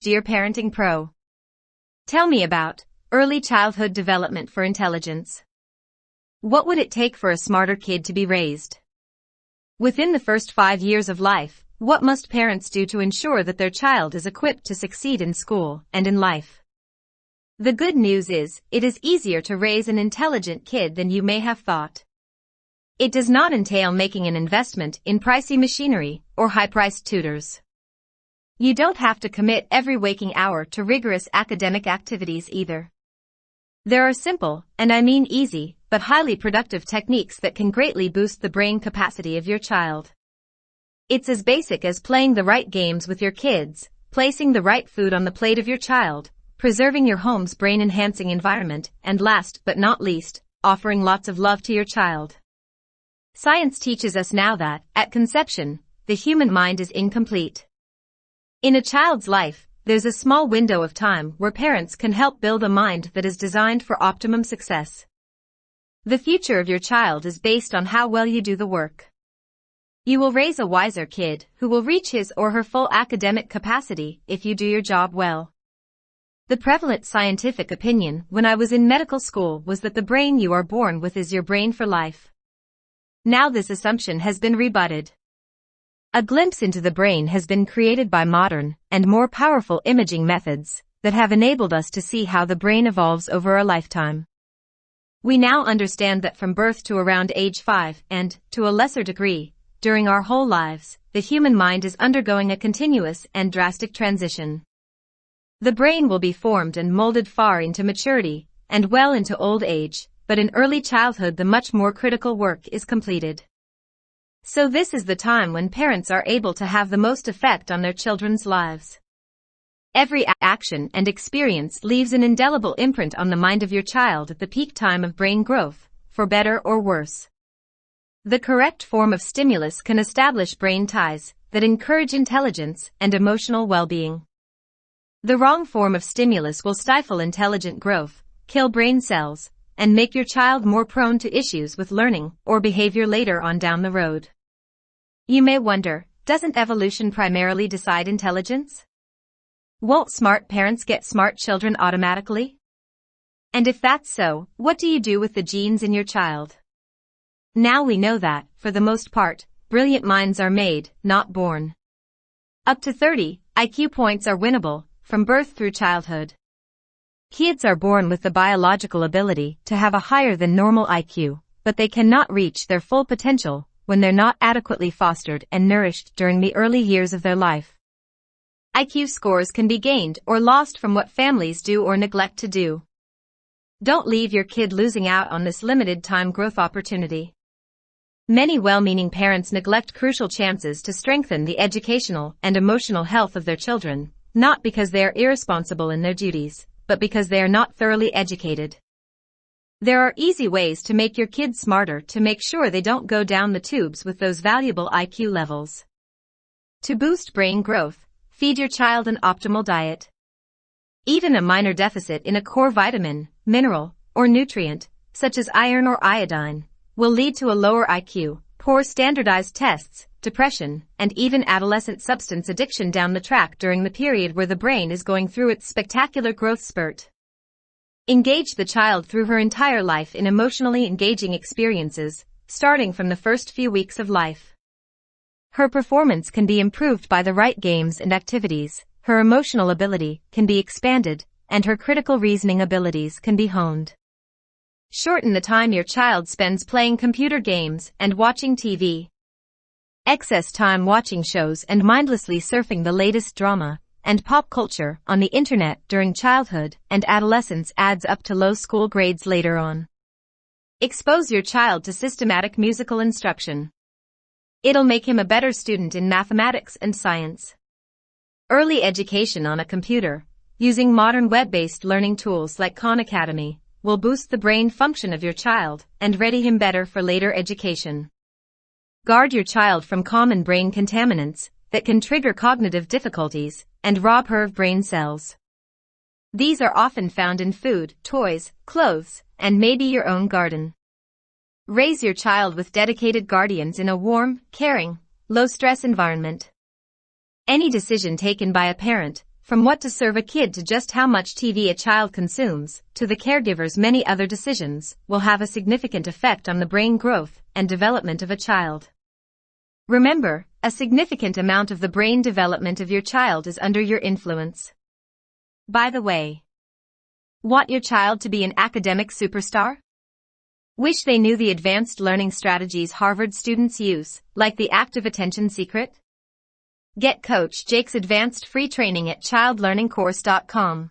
Dear Parenting Pro. Tell me about early childhood development for intelligence. What would it take for a smarter kid to be raised? Within the first 5 years of life, what must parents do to ensure that their child is equipped to succeed in school and in life? The good news is, it is easier to raise an intelligent kid than you may have thought. It does not entail making an investment in pricey machinery or high-priced tutors. You don't have to commit every waking hour to rigorous academic activities either. There are simple, and I mean easy, but highly productive techniques that can greatly boost the brain capacity of your child. It's as basic as playing the right games with your kids, placing the right food on the plate of your child, preserving your home's brain-enhancing environment, and last but not least, offering lots of love to your child. Science teaches us now that, at conception, the human mind is incomplete. In a child's life, there's a small window of time where parents can help build a mind that is designed for optimum success. The future of your child is based on how well you do the work. You will raise a wiser kid who will reach his or her full academic capacity if you do your job well. The prevalent scientific opinion when I was in medical school was that the brain you are born with is your brain for life. Now this assumption has been rebutted. A glimpse into the brain has been created by modern and more powerful imaging methods that have enabled us to see how the brain evolves over a lifetime. We now understand that from birth to around age 5 and, to a lesser degree, during our whole lives, the human mind is undergoing a continuous and drastic transition. The brain will be formed and molded far into maturity and well into old age, but in early childhood the much more critical work is completed. So this is the time when parents are able to have the most effect on their children's lives. Every action and experience leaves an indelible imprint on the mind of your child at the peak time of brain growth, for better or worse. The correct form of stimulus can establish brain ties that encourage intelligence and emotional well-being. The wrong form of stimulus will stifle intelligent growth, kill brain cells, and make your child more prone to issues with learning or behavior later on down the road. You may wonder, doesn't evolution primarily decide intelligence? Won't smart parents get smart children automatically? And if that's so, what do you do with the genes in your child? Now we know that, for the most part, brilliant minds are made, not born. Up to 30 IQ points are winnable, from birth through childhood. Kids are born with the biological ability to have a higher than normal IQ, but they cannot reach their full potential when they're not adequately fostered and nourished during the early years of their life. IQ scores can be gained or lost from what families do or neglect to do. Don't leave your kid losing out on this limited time growth opportunity. Many well-meaning parents neglect crucial chances to strengthen the educational and emotional health of their children, not because they are irresponsible in their duties, but because they are not thoroughly educated. There are easy ways to make your kids smarter to make sure they don't go down the tubes with those valuable IQ levels. To boost brain growth, feed your child an optimal diet. Even a minor deficit in a core vitamin, mineral, or nutrient, such as iron or iodine, will lead to a lower IQ, poor standardized tests, depression, and even adolescent substance addiction down the track during the period where the brain is going through its spectacular growth spurt. Engage the child through her entire life in emotionally engaging experiences, starting from the first few weeks of life. Her performance can be improved by the right games and activities, her emotional ability can be expanded, and her critical reasoning abilities can be honed. Shorten the time your child spends playing computer games and watching TV. Excess time watching shows and mindlessly surfing the latest drama and pop culture on the internet during childhood and adolescence adds up to low school grades later on. Expose your child to systematic musical instruction. It'll make him a better student in mathematics and science. Early education on a computer, using modern web-based learning tools like Khan Academy, will boost the brain function of your child and ready him better for later education. Guard your child from common brain contaminants that can trigger cognitive difficulties and rob her of brain cells. These are often found in food, toys, clothes, and maybe your own garden. Raise your child with dedicated guardians in a warm, caring, low-stress environment. Any decision taken by a parent From what to serve a kid to just how much TV a child consumes, to the caregiver's many other decisions, will have a significant effect on the brain growth and development of a child. Remember, a significant amount of the brain development of your child is under your influence. By the way, want your child to be an academic superstar? Wish they knew the advanced learning strategies Harvard students use, like the active attention secret? Get Coach Jake's advanced free training at childlearningcourse.com.